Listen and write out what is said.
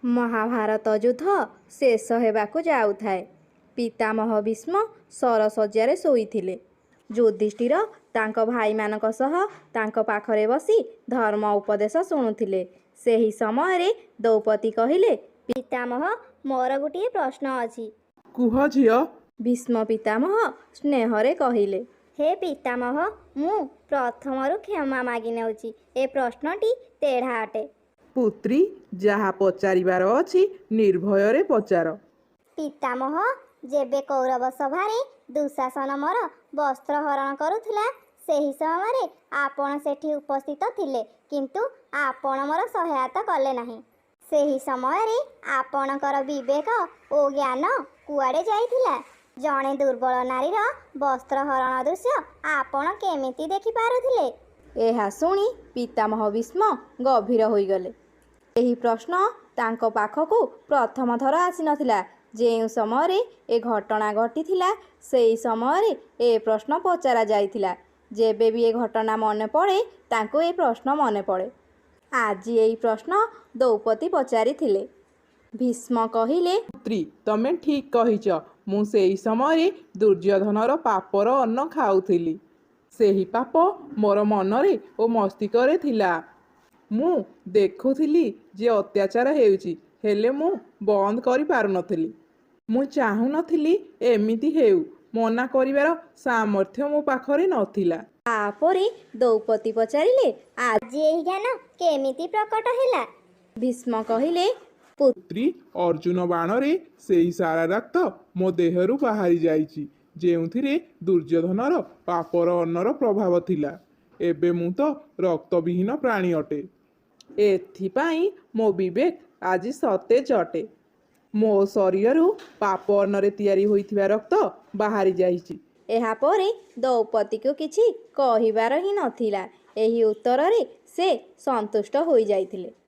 ମହାଭାରତ ଯୁଦ୍ଧ ଶେଷ ହେବାକୁ ଯାଉଥାଏ। ପିତାମହ ଭୀଷ୍ମ ସରଶଯ୍ୟାରେ ଶୋଇଥିଲେ। ଯୁଧିଷ୍ଠିର ତାଙ୍କ ଭାଇମାନଙ୍କ ସହ ତାଙ୍କ ପାଖରେ ବସି ଧର୍ମ ଉପଦେଶ ଶୁଣୁଥିଲେ। ସେହି ସମୟରେ ଦ୍ରୌପଦୀ କହିଲେ, ପିତାମହ, ମୋର ଗୋଟିଏ ପ୍ରଶ୍ନ ଅଛି। କୁହ ଝିଅ। ଭୀଷ୍ମ ପିତାମହ ସ୍ନେହରେ କହିଲେ। ହେ ପିତାମହ, ମୁଁ ପ୍ରଥମରୁ କ୍ଷମା ମାଗି ନେଉଛି। ଏ ପ୍ରଶ୍ନଟି ତେଢ଼ା ଅଟେ। ପୁତ୍ରୀ, ଯାହା ପଚାରିବାର ଅଛି ନିର୍ଭୟରେ ପଚାର। ପିତାମହ, ଯେବେ କୌରବ ସଭାରେ ଦୁଃଶାସନ ମୋର ବସ୍ତ୍ର ହରଣ କରୁଥିଲା, ସେହି ସମୟରେ ଆପଣ ସେଠି ଉପସ୍ଥିତ ଥିଲେ, କିନ୍ତୁ ଆପଣ ମୋର ସହାୟତା କଲେ ନାହିଁ। ସେହି ସମୟରେ ଆପଣଙ୍କର ବିବେକ ଓ ଜ୍ଞାନ କୁଆଡ଼େ ଯାଇଥିଲା? ଜଣେ ଦୁର୍ବଳ ନାରୀର ବସ୍ତ୍ର ହରଣ ଦୃଶ୍ୟ ଆପଣ କେମିତି ଦେଖିପାରୁଥିଲେ? ଏହା ଶୁଣି ପିତାମହ ଭୀଷ୍ମ ଗଭୀର ହୋଇଗଲେ। ଏହି ପ୍ରଶ୍ନ ତାଙ୍କ ପାଖକୁ ପ୍ରଥମ ଥର ଆସିନଥିଲା। ଯେଉଁ ସମୟରେ ଏ ଘଟଣା ଘଟିଥିଲା, ସେହି ସମୟରେ ଏ ପ୍ରଶ୍ନ ପଚରା ଯାଇଥିଲା। ଯେବେ ବି ଏ ଘଟଣା ମନେ ପଡ଼େ, ତାଙ୍କୁ ଏ ପ୍ରଶ୍ନ ମନେ ପଡ଼େ। ଆଜି ଏହି ପ୍ରଶ୍ନ ଦ୍ରୌପଦୀ ପଚାରିଥିଲେ। ଭୀଷ୍ମ କହିଲେ, ପୁତ୍ରୀ, ତମେ ଠିକ୍ କହିଛ। ମୁଁ ସେହି ସମୟରେ ଦୁର୍ଯ୍ୟୋଧନର ପାପର ଅନ୍ନ ଖାଉଥିଲି। ସେହି ପାପ ମୋର ମନରେ ଓ ମସ୍ତିଷ୍କରେ ଥିଲା। ମୁଁ ଦେଖୁଥିଲି ଯେ ଅତ୍ୟାଚାର ହେଉଛି, ହେଲେ ମୁଁ ବନ୍ଦ କରିପାରୁନଥିଲି। ମୁଁ ଚାହୁଁନଥିଲି ଏମିତି ହେଉ। ମନା କରିବାର ସାମର୍ଥ୍ୟ ମୋ ପାଖରେ ନଥିଲା। ତାପରେ ଦ୍ରୌପଦୀ ପଚାରିଲେ, ଆଜି ଏହି ଜ୍ଞାନ କେମିତି ପ୍ରକଟ ହେଲା? ଭୀଷ୍ମ କହିଲେ, ପୁତ୍ରୀ, ଅର୍ଜୁନ ବାଣରେ ସେହି ସାରା ରକ୍ତ ମୋ ଦେହରୁ ବାହାରି ଯାଇଛି, ଯେଉଁଥିରେ ଦୁର୍ଯ୍ୟୋଧନର ପାପର ଅନ୍ନର ପ୍ରଭାବ ଥିଲା। ଏବେ ମୁଁ ତ ରକ୍ତବିହୀନ ପ୍ରାଣୀ ଅଟେ। ଏଥିପାଇଁ ମୋ ବିବେକ ଆଜି ସତେଜ ଅଟେ। ମୋ ଶରୀରରୁ ପାପ ଅନ୍ନରେ ତିଆରି ହୋଇଥିବା ରକ୍ତ ବାହାରି ଯାଇଛି। ଏହାପରେ ଦ୍ରୌପଦୀକୁ କିଛି କହିବାର ହିଁ ନଥିଲା। ଏହି ଉତ୍ତରରେ ସେ ସନ୍ତୁଷ୍ଟ ହୋଇଯାଇଥିଲେ।